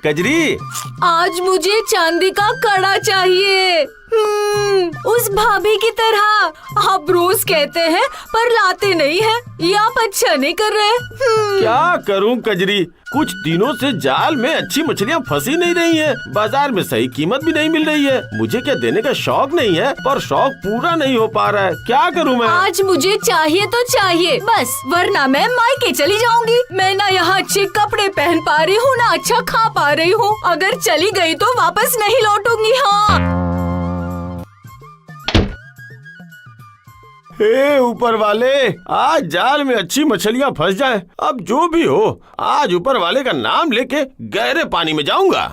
कजरी। आज मुझे चांदी का कड़ा चाहिए। उस भाभी की तरह। आप रोज कहते हैं पर लाते नहीं हैं। ये आप अच्छा नहीं कर रहे। क्या करूं कजरी, कुछ दिनों से जाल में अच्छी मछलियां फंसी नहीं रही हैं। बाजार में सही कीमत भी नहीं मिल रही है। मुझे क्या देने का शौक नहीं है, पर शौक पूरा नहीं हो पा रहा है। क्या करूं मैं? आज मुझे चाहिए तो चाहिए बस, वरना मैं मायके चली जाऊंगी। मैं ना यहाँ अच्छे कपड़े पहन पा रही हूँ, ना अच्छा खा पा रही हूँ। अगर चली गई तो वापस नहीं लौटूंगी। हाँ, हे ऊपर वाले, आज जाल में अच्छी मछलियां फंस जाएं। अब जो भी हो, आज ऊपर वाले का नाम लेके गहरे पानी में जाऊंगा।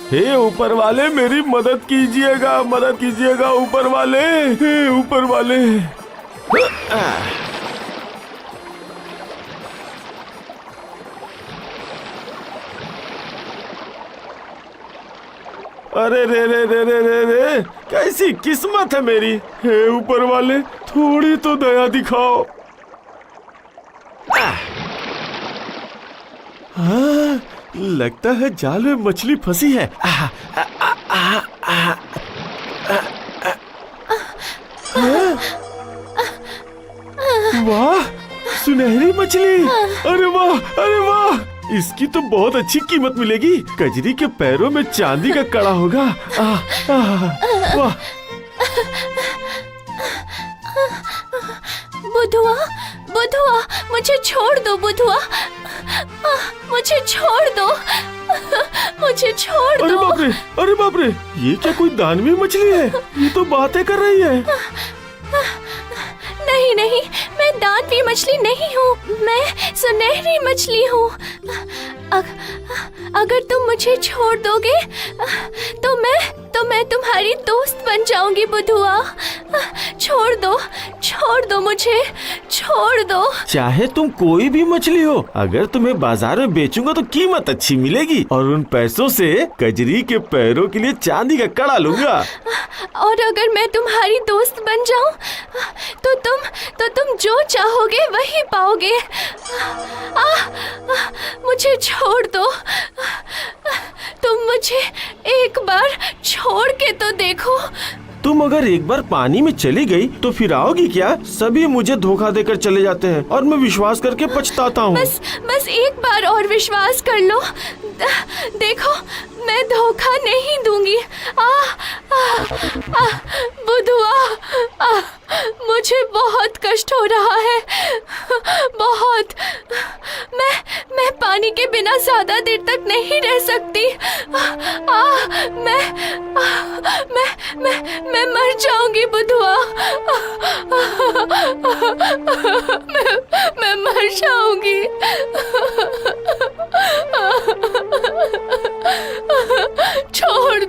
हे ऊपर वाले, मेरी मदद कीजिएगा, मदद कीजिएगा ऊपर वाले। हे ऊपर वाले। अरे रे रे रे रे रे रे, कैसी किस्मत है मेरी। हे ऊपर वाले, थोड़ी तो दया दिखाओ। हाँ, लगता है जाल में मछली फंसी है। वाह, सुनहरी मछली। अरे वाह, अरे वाह, इसकी तो बहुत अच्छी कीमत मिलेगी। कजरी के पैरों में चांदी का कड़ा होगा। वाह। बुधुआ, बुधुआ, मुझे छोड़ दो बुधुआ। मुझे छोड़ दो। मुझे छोड़ दो। अरे बाप रे, अरे बाप रे, ये क्या कोई दानवी मछली है? ये तो बातें कर रही है। नहीं नहीं, मैं दानवी मछली नहीं हूँ, मैं सुनहरी मछली हूँ। अगर तुम मुझे छोड़ दोगे तो मैं तुम्हारी दोस्त बन जाऊंगी बुधुआ। छोड़ दो मुझे, छोड़ दो। चाहे तुम कोई भी मछली हो, अगर तुम्हें बाजार में बेचूंगा तो कीमत अच्छी मिलेगी और उन पैसों से कजरी के पैरों के लिए चांदी का कड़ा लूंगा। और अगर मैं तुम्हारी दोस्त बन जाऊं तो तुम जो चाहोगे वही पाओगे। मुझे छोड़ दो। तुम मुझे एक बार छोड़ के तो देखो। तुम अगर एक बार पानी में चली गई तो फिर आओगी क्या? सभी मुझे धोखा देकर चले जाते हैं और मैं विश्वास करके पछताता हूँ। बस एक बार और विश्वास कर लो। देखो, मैं धोखा नहीं दूंगी। बुधुआ, मुझे बहुत कष्ट हो रहा है, बहुत। मैं पानी के बिना ज्यादा देर तक नहीं रह सकती। मैं मर जाऊंगी बुधुआ। मैं मर जाऊंगी। छोड़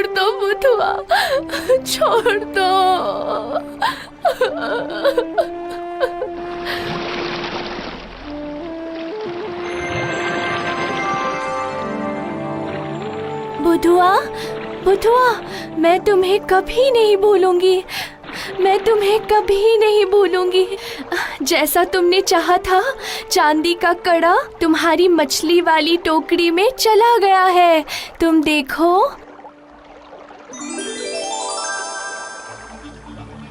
दो बुधुआ, छोड़ दो। बुधुआ, बुधुआ, मैं तुम्हें कभी नहीं भूलूंगी। मैं तुम्हें कभी नहीं भूलूंगी। जैसा तुमने चाहा था, चांदी का कड़ा तुम्हारी मछली वाली टोकरी में चला गया है। तुम देखो।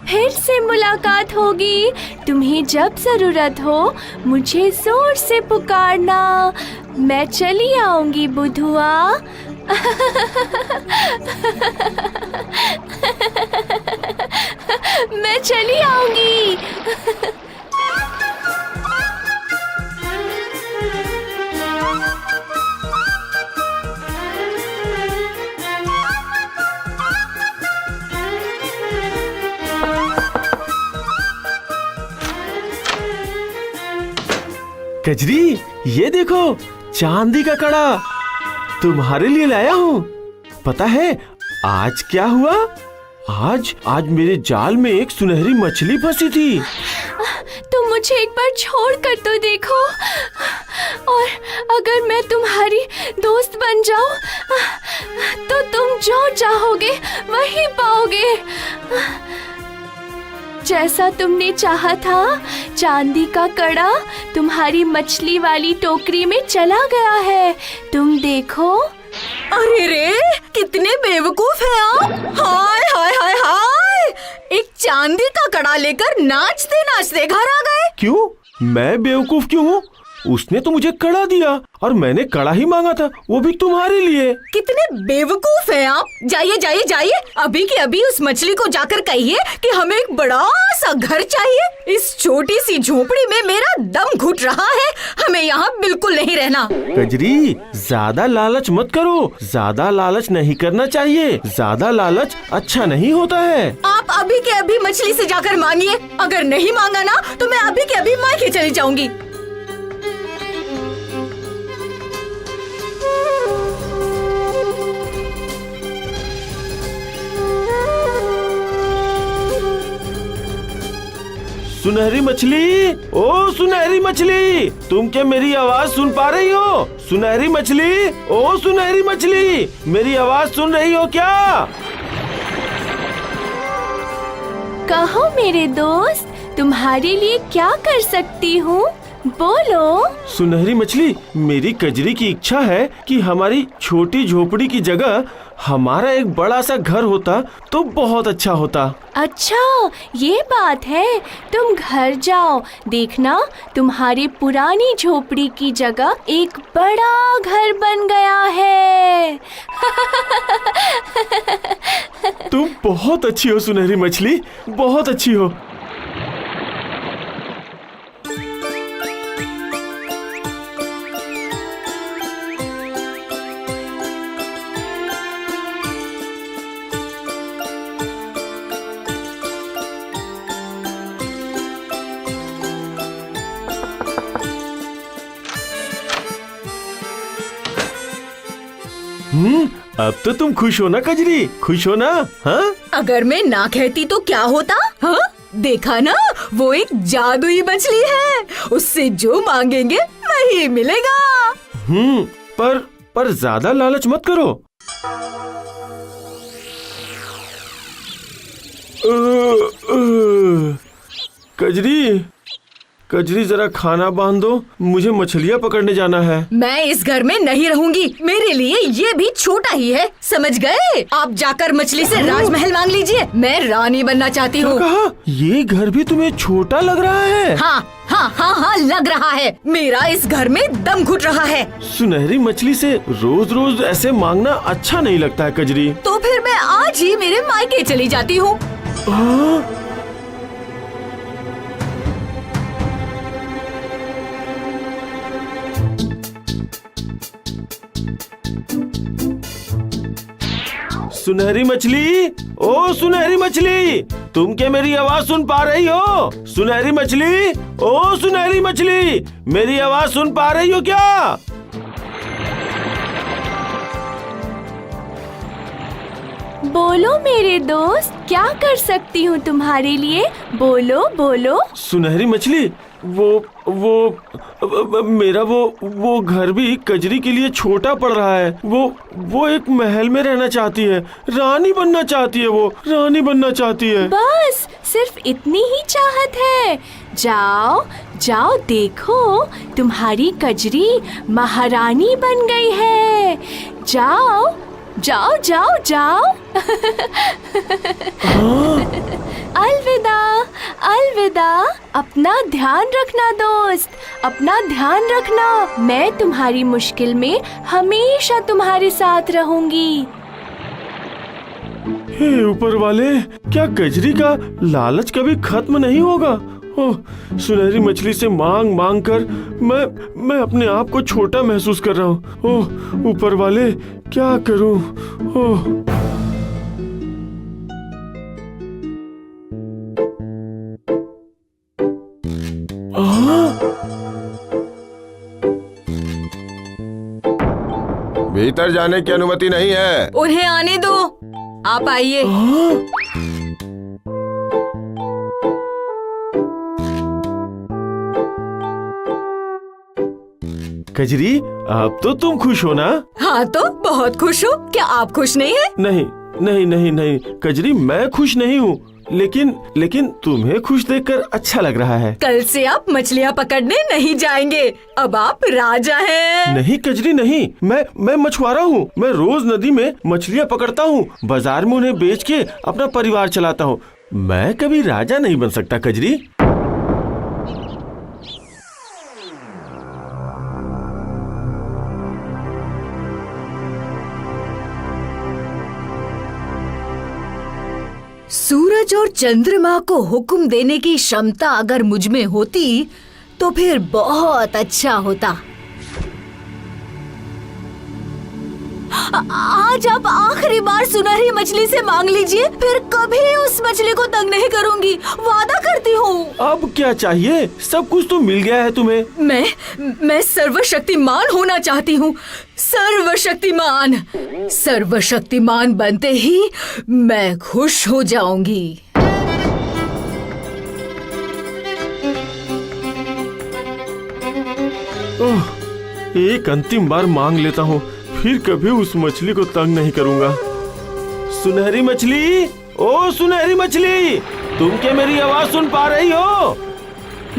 फिर से मुलाकात होगी। तुम्हें जब जरूरत हो मुझे जोर से पुकारना। मैं चली आऊंगी बुधुआ। मैं चली आऊंगी। कजरी, ये देखो, चांदी का कड़ा। तुम्हारे लिए लाया हूँ। पता है आज क्या हुआ? आज आज मेरे जाल में एक सुनहरी मछली फंसी थी। तुम मुझे एक बार छोड़ कर तो देखो, और अगर मैं तुम्हारी दोस्त बन जाऊं तो तुम जो चाहोगे वही पाओगे। जैसा तुमने चाहा था, चांदी का कड़ा तुम्हारी मछली वाली टोकरी में चला गया है। तुम देखो। अरे रे, कितने बेवकूफ हैं आप। हाय हाय हाय हाय, एक चांदी का कड़ा लेकर नाचते नाचते घर आ गए। क्यों? मैं बेवकूफ क्यों हूँ? उसने तो मुझे कड़ा दिया और मैंने कड़ा ही मांगा था, वो भी तुम्हारे लिए। कितने बेवकूफ हैं आप। जाइए जाइए जाइए, अभी के अभी उस मछली को जाकर कहिए कि हमें एक बड़ा सा घर चाहिए। इस छोटी सी झोपड़ी में मेरा दम घुट रहा है, हमें यहाँ बिल्कुल नहीं रहना। कजरी, ज्यादा लालच मत करो। ज्यादा लालच नहीं करना चाहिए। ज्यादा लालच अच्छा नहीं होता है। आप अभी के अभी मछली से जाकर मांगिए। अगर नहीं मांगा ना तो मैं अभी के अभी मायके चली जाऊंगी। सुनहरी मछली, ओ सुनहरी मछली, तुम क्या मेरी आवाज सुन पा रही हो? सुनहरी मछली, ओ सुनहरी मछली, मेरी आवाज सुन रही हो क्या? कहो मेरे दोस्त, तुम्हारे लिए क्या कर सकती हूँ? बोलो। सुनहरी मछली, मेरी कजरी की इच्छा है कि हमारी छोटी झोपड़ी की जगह हमारा एक बड़ा सा घर होता तो बहुत अच्छा होता। अच्छा, ये बात है। तुम घर जाओ, देखना तुम्हारी पुरानी झोपड़ी की जगह एक बड़ा घर बन गया है। तुम बहुत अच्छी हो सुनहरी मछली, बहुत अच्छी हो। अब तो तुम खुश हो ना कजरी? खुश हो ना? हाँ? अगर मैं ना कहती तो क्या होता? हाँ? देखा ना, वो एक जादुई मछली है। उससे जो मांगेंगे वही मिलेगा। पर ज्यादा लालच मत करो। कजरी, कजरी जरा खाना बांध दो, मुझे मछलियाँ पकड़ने जाना है। मैं इस घर में नहीं रहूंगी, मेरे लिए ये भी छोटा ही है, समझ गए? आप जाकर मछली से राजमहल मांग लीजिए, मैं रानी बनना चाहती हूँ। कहा? ये घर भी तुम्हें छोटा लग रहा है? हाँ हाँ हाँ हाँ, लग रहा है। मेरा इस घर में दम घुट रहा है। सुनहरी मछली से रोज रोज ऐसे मांगना अच्छा नहीं लगता है कजरी। तो फिर मैं आज ही मेरे मायके चली जाती हूँ। सुनहरी मछली, ओ सुनहरी मछली, तुम क्या मेरी आवाज सुन पा रही हो? सुनहरी मछली, ओ सुनहरी मछली, मेरी आवाज सुन पा रही हो क्या? बोलो मेरे दोस्त, क्या कर सकती हूँ तुम्हारे लिए? बोलो बोलो। सुनहरी मछली, मेरा वो घर भी कजरी के लिए छोटा पड़ रहा है। वो एक महल में रहना चाहती है, रानी बनना चाहती है, वो रानी बनना चाहती है। बस सिर्फ इतनी ही चाहत है। जाओ जाओ, देखो तुम्हारी कजरी महारानी बन गई है। जाओ जाओ जाओ जाओ। अलविदा अलविदा। अपना ध्यान रखना दोस्त, अपना ध्यान रखना। मैं तुम्हारी मुश्किल में हमेशा तुम्हारे साथ रहूंगी। हे ऊपर वाले, क्या कजरी का लालच कभी खत्म नहीं होगा? ओह, सुनहरी मछली से मांग मांग कर मैं अपने आप को छोटा महसूस कर रहा हूँ। ओह ऊपर वाले, क्या करूँ? ओह भीतर जाने की अनुमति नहीं है। उन्हें आने दो, आप आइए। कजरी, अब तो तुम खुश हो ना? हाँ तो बहुत खुश हो। क्या आप खुश नहीं है? नहीं नहीं नहीं नहीं कजरी, मैं खुश नहीं हूँ, लेकिन तुम्हें खुश देखकर अच्छा लग रहा है। कल से आप मछलियाँ पकड़ने नहीं जाएंगे, अब आप राजा हैं। नहीं कजरी नहीं, मैं मछुआरा हूँ। मैं रोज नदी में मछलियाँ पकड़ता हूँ, बाजार में उन्हें बेच के अपना परिवार चलाता हूँ। मैं कभी राजा नहीं बन सकता कजरी। सूरज और चंद्रमा को हुक्म देने की क्षमता अगर मुझ में होती तो फिर बहुत अच्छा होता। आज आप आखिरी बार सुनहरी मछली से मांग लीजिए, फिर कभी उस मछली को तंग नहीं करूंगी, वादा करती हूँ। अब क्या चाहिए? सब कुछ तो मिल गया है तुम्हें। मैं सर्वशक्तिमान होना चाहती हूँ। सर्वशक्तिमान, सर्वशक्तिमान बनते ही मैं खुश हो जाऊंगी। एक अंतिम बार मांग लेता हूँ, फिर कभी उस मछली को तंग नहीं करूँगा। सुनहरी मछली, ओ सुनहरी मछली, तुम क्या मेरी आवाज सुन पा रही हो?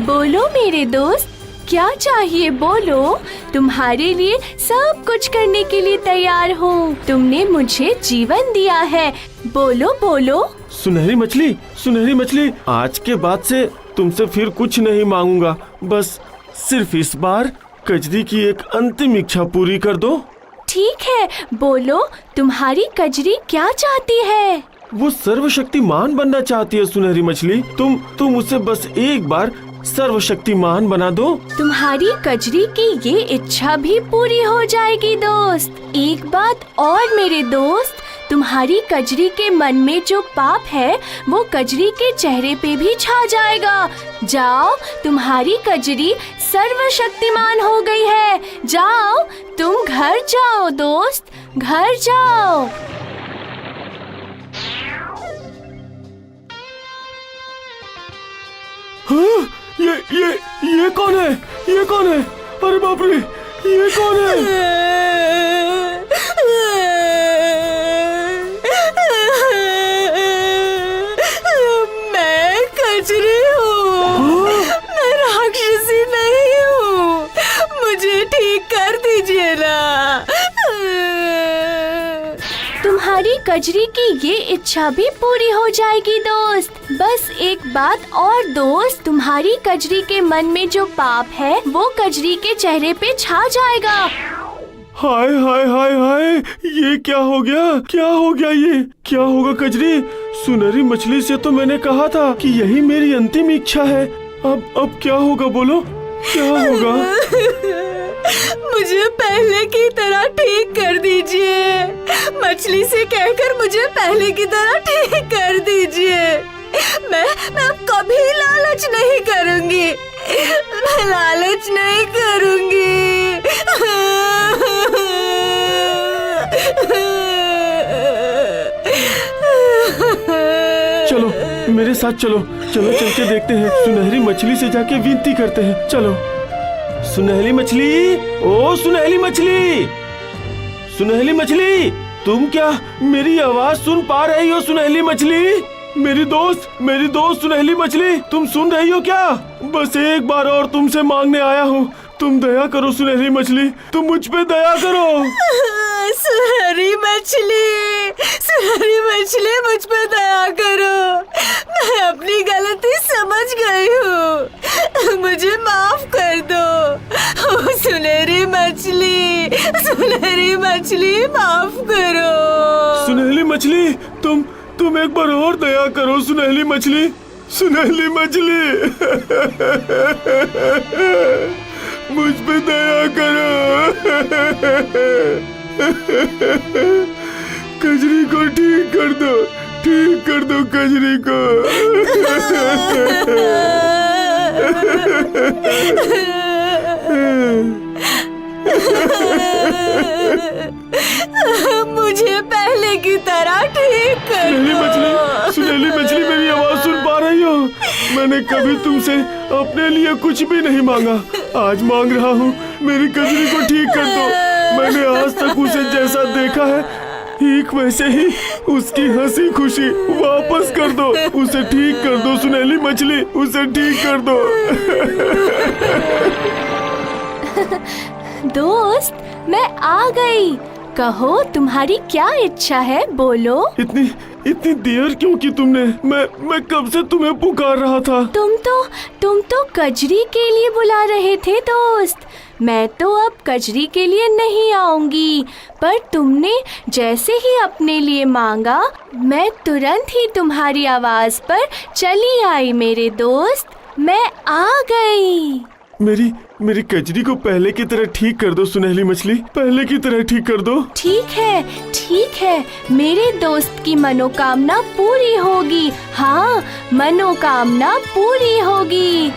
बोलो मेरे दोस्त, क्या चाहिए बोलो। तुम्हारे लिए सब कुछ करने के लिए तैयार हूँ। तुमने मुझे जीवन दिया है, बोलो बोलो। सुनहरी मछली, आज के बाद से तुमसे फिर कुछ नहीं मांगूंगा। बस सिर्फ इस बार कजरी की एक अंतिम इच्छा पूरी कर दो। ठीक है, बोलो तुम्हारी कजरी क्या चाहती है? वो सर्वशक्तिमान बनना चाहती है सुनहरी मछली। तुम उसे बस एक बार सर्वशक्तिमान बना दो। तुम्हारी कजरी की ये इच्छा भी पूरी हो जाएगी दोस्त। एक बात और मेरे दोस्त, तुम्हारी कजरी के मन में जो पाप है वो कजरी के चेहरे पे भी छा जाएगा। जाओ, तुम्हारी कजरी सर्वशक्तिमान हो गई है। जाओ, तुम घर जाओ दोस्त, घर जाओ। हाँ, ये कौन है? ये कौन है? अरे बाप रे, ये कौन है? मैं कजरी हूँ, मैं राक्षसी नहीं हूँ, मुझे ठीक कर दीजिए ना। तुम्हारी कजरी की ये इच्छा भी पूरी हो जाएगी दोस्त। बस एक बात और दोस्त, तुम्हारी कजरी के मन में जो पाप है वो कजरी के चेहरे पे छा जाएगा। हाय हाय हाय हाय, ये क्या हो गया? क्या हो गया? ये क्या होगा कजरी? सुनहरी मछली से तो मैंने कहा था कि यही मेरी अंतिम इच्छा है। अब क्या होगा? बोलो, क्या होगा? मुझे पहले की तरह ठीक कर दीजिए। मछली से कहकर मुझे पहले की तरह ठीक कर दीजिए। मैं अब कभी लालच नहीं करूंगी। मैं लालच नहीं करूंगी। चलो मेरे साथ चलो, चल के देखते हैं। सुनहरी मछली से जाके विनती करते हैं। चलो। सुनहरी मछली, ओ सुनहरी मछली, सुनहरी मछली, तुम क्या मेरी आवाज सुन पा रही हो? सुनहरी मछली, मेरी दोस्त सुनहरी मछली, तुम सुन रही हो क्या? बस एक बार और तुमसे मांगने आया हूँ। तुम दया करो सुनहरी मछली, तुम मुझ पे दया करो। सुनहरी मछली, मुझ पे दया करो। मैं अपनी गलती समझ गई हूँ, मुझे माफ कर दो। ओ सुनहरी मछली, माफ करो। सुनहरी मछली, तुम एक बार और दया करो सुनहरी मछली। मुझ पे दया करो। कजरी को ठीक कर दो कजरी को। ठीक कर सुनहली दो। मछली, सुनहली मछली, मेरी आवाज सुन पा रही हो? मैंने कभी तुमसे अपने लिए कुछ भी नहीं मांगा, आज मांग रहा हूँ, मेरी कजरी को ठीक कर दो। मैंने आज तक उसे जैसा देखा है ठीक वैसे ही उसकी हंसी खुशी वापस कर दो, उसे ठीक कर दो सुनहली मछली, उसे ठीक कर दो। दोस्त, मैं आ गई। कहो तुम्हारी क्या इच्छा है, बोलो। इतनी देर क्यों की तुमने? मैं कब से तुम्हें पुकार रहा था। तुम तो कजरी के लिए बुला रहे थे दोस्त। मैं तो अब कजरी के लिए नहीं आऊंगी, पर तुमने जैसे ही अपने लिए मांगा, मैं तुरंत ही तुम्हारी आवाज पर चली आई मेरे दोस्त। मैं आ गई। मेरी कजरी को पहले की तरह ठीक कर दो सुनहली मछली, पहले की तरह ठीक कर दो। ठीक है, मेरे दोस्त की मनोकामना पूरी होगी। हाँ, मनोकामना पूरी होगी।